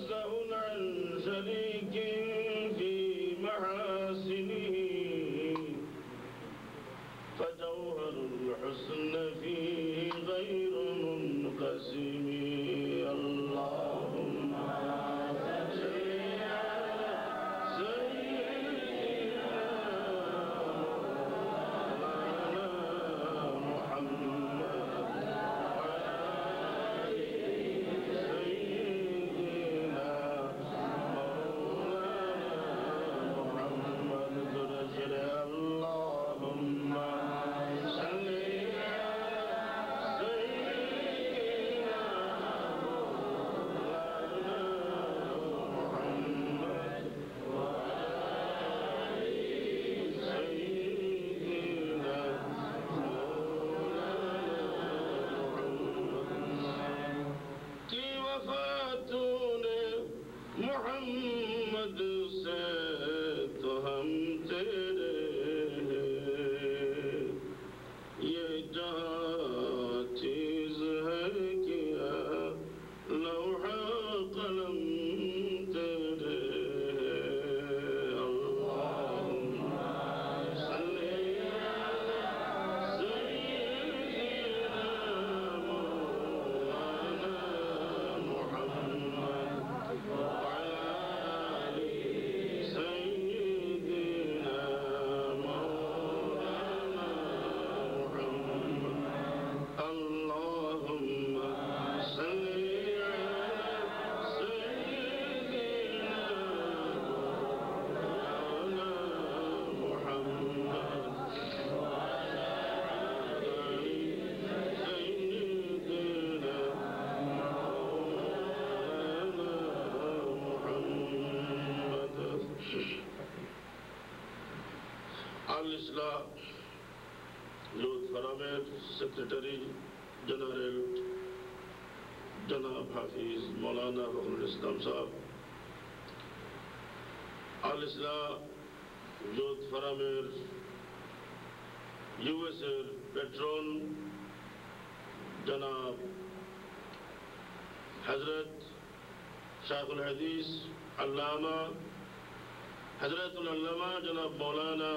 منزه عن شريك في محاسنه فجوهر الحسن فيه غير منقسم اللهم صل على سيدنا محمد मोहम्मद से तो हम तेरे ये जहाँ चीज है किया लौहा कलम तेरे अल्लाहुम्मा सल्ली अला सय्यिदिना मौलाना मुहम्मद सेक्रेटरी जनरल जनाब हाफिज मौलाना फखरुल इस्लाम साहब, आल इस्लाह यूथ फोरमेर यूएसएर पेट्रन जनाब हजरत शाइखुल हदीस अल्लामा हजरतुल अल्लामा जनाब मौलाना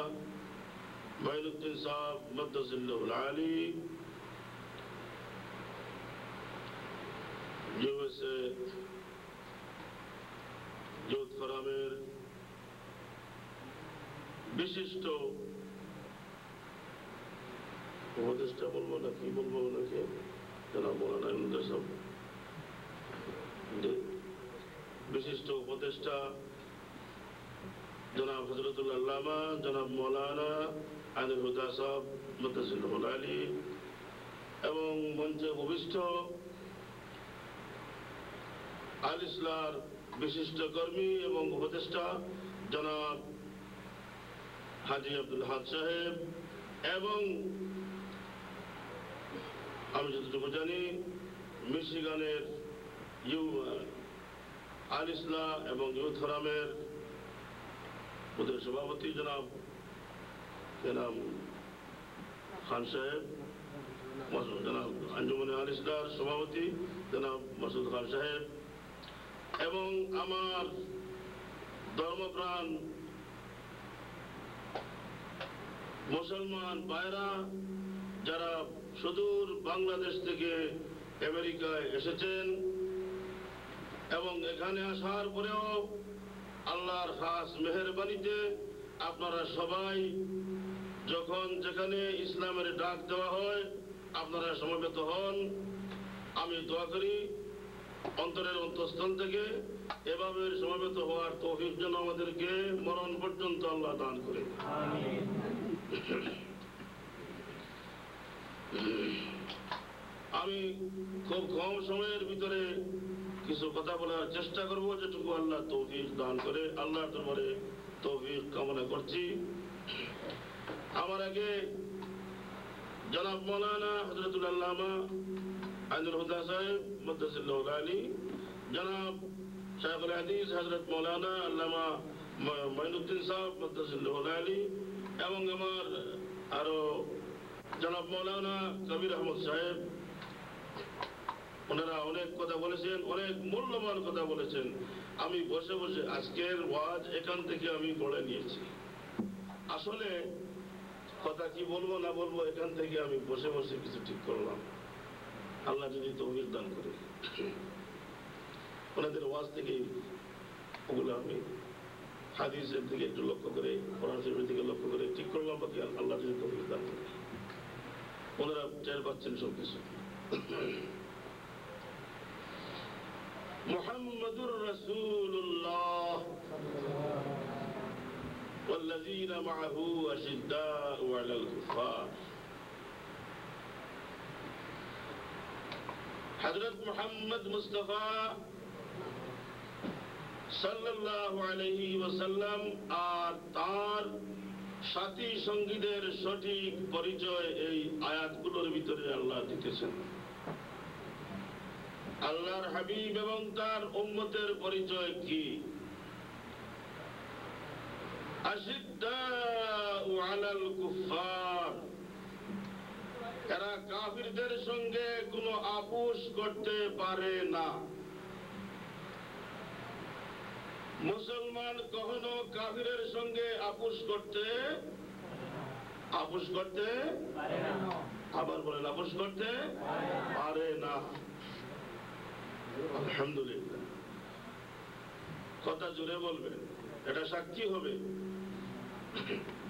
मोइनुद्दीन साहब मद्दसिल्लाहुल आली, यूएसए यूथ फोरमेर विशिष्ट उपदेष्टा बोलबो ना कि बोलबो नाकि जनाब मौलाना इमदाद साहब, विशिष्ट उपदेष्टा जनाब हजरतुल अल्लामा जनाब मौलाना आनिल हुदा साहब मद्दसिल्लाहुल आली एवं मंचे उपविष्ट आल इस्लाहर विशिष्ट कर्मी एवं उपदेष्टा जनाब हाजी अब्दुल हाद साहेब एवं आमी যতটুকু জানি মিশিগানের आल इस्लाह एवं यूथ फोरमेर उधर सभापति जनाब के नाम खान साहेब, जनाब अंजुमन आल इस्लाह सभापति जनाब मसूद खान साहेब एवं आमार धर्मप्राण मुसलमान भाईरा যারা সুদূর বাংলাদেশ থেকে আমেরিকায় এসেছেন এবং এখানে আসার পরেও আল্লাহর খাস মেহেরবানিতে আপনারা সবাই যখন যেখানে ইসলামের ডাক দেওয়া হয় আপনারা সমবেত হন। আমি দোয়া করি অন্তরের অন্তঃস্থল থেকে এভাবে সমবেত হওয়ার তৌফিক যেন আমাদেরকে মরণ পর্যন্ত আল্লাহ দান করে। আমিন। আমি খুব কম সময়ের ভিতরে কিছু কথা বলার চেষ্টা করব, যেটুকু আল্লাহ তৌফিক দান করে আল্লাহর দরবারে তৌফিক কামনা করছি। আমার আগে জনাব মৌলানা হযরতুল আল্লামা আনিল হুদা সাহেব মদ্দাসিল্লাহুল আলী, জনাব শাইখুল হাদিস হযরত মৌলানা আল্লামা মোইনুদ্দিন সাহেব মদ্দাসিল্লাহুল আলী এবং আমার আরো জনাব মৌলানা কবির আহমদ সাহেব ওনারা অনেক কথা বলেছেন, অনেক মূল্যবান কথা বলেছেন। আমি বসে বসে আজকের ওয়াজ এখান থেকে আমি পড়ে নিয়েছি। আসলে কথা কি বলবো না বলবো এখান থেকে আমি বসে বসে কিছু ঠিক করলাম। আল্লাহ যদি তৌফিক দান করে, ওনাদের ওয়াজ থেকে ওগুলো আমি হাদিসের দিকে একটু লক্ষ্য করে, কোরআন শরীফের দিকে লক্ষ্য করে ঠিক করলাম। বাকি আল্লাহ যদি তৌফিক দান করে, ওনারা টের পাচ্ছেন সবকিছু। মুহাম্মাদুর রাসূলুল্লাহ والذين معه أشداء على الكفار। হযরত মুহাম্মদ মুস্তাফা সাল্লাল্লাহু আলাইহি ওয়াসাল্লাম আর তার সাথী সঙ্গীদের সঠিক পরিচয় এই আয়াতগুলোর ভিতরে আল্লাহ দিতেছেন। আল্লাহর হাবিব এবং তার উম্মতের পরিচয় কি? আশিদ্দাউ আলাল কুফফার, এরা কাফিরদের সঙ্গে কোনো আপোষ করতে পারে না। মুসলমান কখনো কাফিরের সঙ্গে আপোষ করতে পারে না। আবার বলেন, আপোষ করতে পারে না। আলহামদুলিল্লাহ, কথা জোরে বলবেন, এটা সাক্ষী হবে,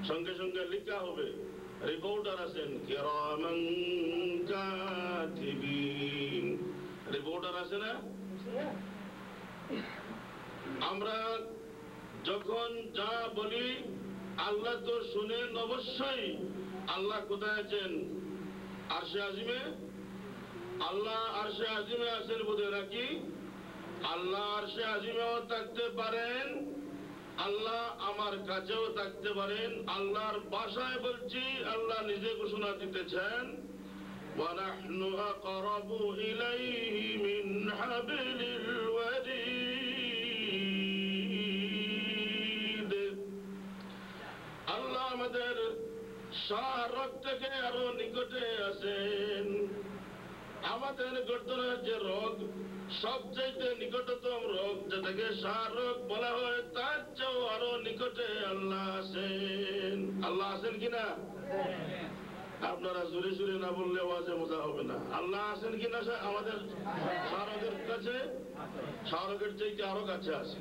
সঙ্গে সঙ্গে লেখা হবে। রিপোর্টার আছেন, কিরামান কাতিবিন, রিপোর্টার আছে না? আমরা যখন যা বলি আল্লাহ তো শুনেন অবশ্যই। আল্লাহ কোথায় আছেন? আরশে আজিমে। আল্লাহ আরশে আজিমে আছেন বোধহয় নাকি? আল্লাহ আরশে আজিমেও থাকতে পারেন, আল্লাহ আমার কাছেও থাকতে পারেন। আল্লাহর ভাষায় বলছি, আল্লাহ নিজে ঘোষণা দিতেছেন, ওয়ানাহনু আকরাবু ইলাইহি মিন হাবলিল ওয়ারিদ। আল্লাহ আমাদের শাহরগ থেকে আরো নিকটে আছেন। আমাদের গর্দনের যে রোগ, সবচেয়ে নিকটতম রোগ যেটাকে শাহরগ বলা হয়, তার চেয়েও আরো নিকটে আল্লাহ আছেন। আল্লাহ আছেন কিনা? আপনারা জোরে জোরে না বললে ওয়াজে মজা হবে না। আল্লাহ আছেন কিনা আমাদের শাহরগের কাছে? শাহরগের চাইতে আরো কাছে আছে।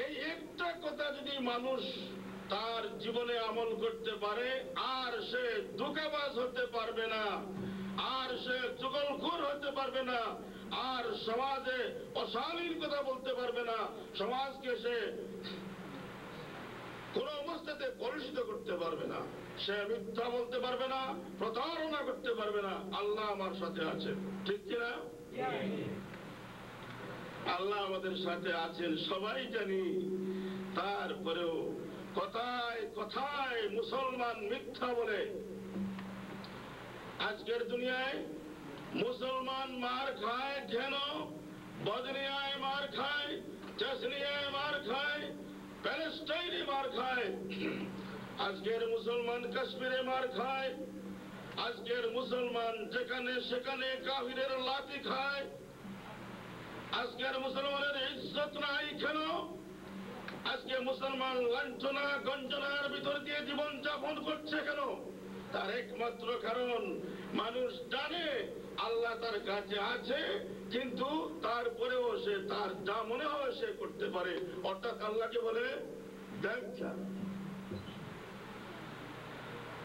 এই একটা কথা যদি মানুষ তার জীবনে আমল করতে পারে, আর সে ধোঁকাবাজ হতে পারবে না, আর সে চুগলখোর হতে পারবে না, আর সমাজে অশালীন কথা বলতে পারবে না, সমাজকে সে কোন অবস্থাতে কলুষিত করতে পারবে না, সে মিথ্যা বলতে পারবে না, প্রতারণা করতে পারবে না। আল্লাহ আমার সাথে আছে, ঠিক কিনা? আল্লাহ আমাদের সাথে আছেন সবাই জানি। তারপরেও কথায় কথায় মুসলমান মিথ্যা বলে। আজকের দুনিয়ায় মুসলমান মার খায় কেন? বদনিয়ায় মার খায়, চেচনিয়ায় মার খায়, প্যালেস্টাইনে মার খায়। আজকের মুসলমান কাশ্মীরে মার খায়। আজকের মুসলমান যেখানে সেখানে কাফিরের লাথি খায়। আজকের মুসলমানের ইজ্জত নাই কেন? আজকে মুসলমান লাঞ্ছনা গঞ্জনার ভিতর দিয়ে জীবন যাপন করছে কেন? তার একমাত্র কারণ, মানুষ জানে আল্লাহ তার কাছে আছে, কিন্তু তারপরেও সে তার যা মনে হয় সে করতে পারে। অর্থাৎ আল্লাহকে বলে ব্যাখ্যা।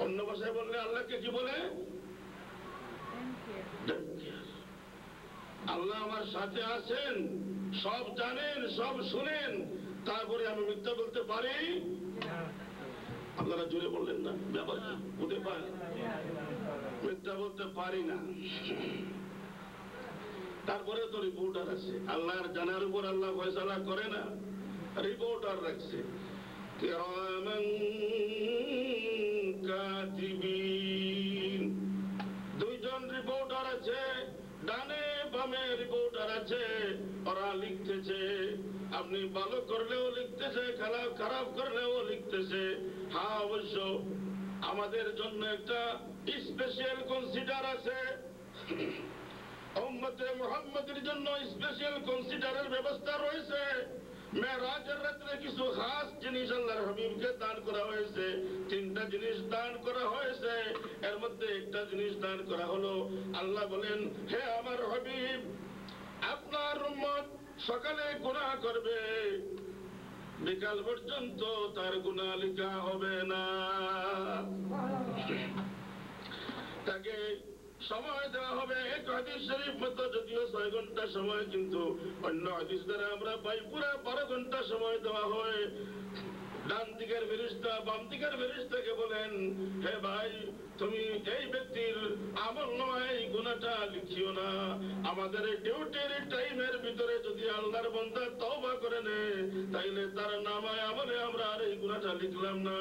অন্য ভাষায় বললে আল্লাহকে কি বলে? আল্লাহ আমার সাথে আছেন, সব জানেন, সব শুনেন, তারপরে আমি মিথ্যা বলতে পারি? আপনারা জোরে বললেন না, ব্যাপার কি হতে পারে? মিথ্যা বলতে পারি না। তারপরে তো রিপোর্টার আছে। আল্লাহর জানার উপর আল্লাহ ফয়সালা করে না, রিপোর্টার রাখছে। কিরামান কাতিবিন, দুইজন রিপোর্টার আছে, ডানে বামে রিপোর্টার আছে। ওরা লিখতেছে, আপনি ভালো করলেও লিখতেছে, খারাপ করলেও লিখতেছে। হ্যাঁ, অবশ্য আমাদের জন্য একটা স্পেশাল কনসিডার আছে, উম্মতে মুহাম্মদের জন্য স্পেশাল কনসিডারের ব্যবস্থা রয়েছে। মেরাজের রাতে কিছু খাস জিনিস আল্লাহর হাবিবকে দান করা হয়েছে। 3টা জিনিস দান করা হয়েছে, এর মধ্যে একটা জিনিস দান করা হলো, আল্লাহ বলেন, হে আমার হাবিব, আপনার উম্মত সকালে গুনাহ করবে, বিকাল পর্যন্ত তার গুনাহ লেখা হবে না। তাকে সময় দেওয়া হবে। এক হাদিস শরীফ মতো যদিও 6 ঘন্টা সময়, কিন্তু অন্য হাদিস দ্বারা আমরা পাই পুরো 12 ঘন্টা সময় দেওয়া হয়। ডান দিকের ফেরেশতা বাম দিকের ফেরেশতাকে বলেন, হে ভাই, তুমি এই ব্যক্তির আমল নয় গুনাহটা লিখিও না। আমাদের ডিউটির টাইমের ভিতরে যদি আল্লাহর বান্দা তওবা করে নেয়, তাইলে তার নামায় আমলে আমরা আর এই গুনাহটা লিখলাম না।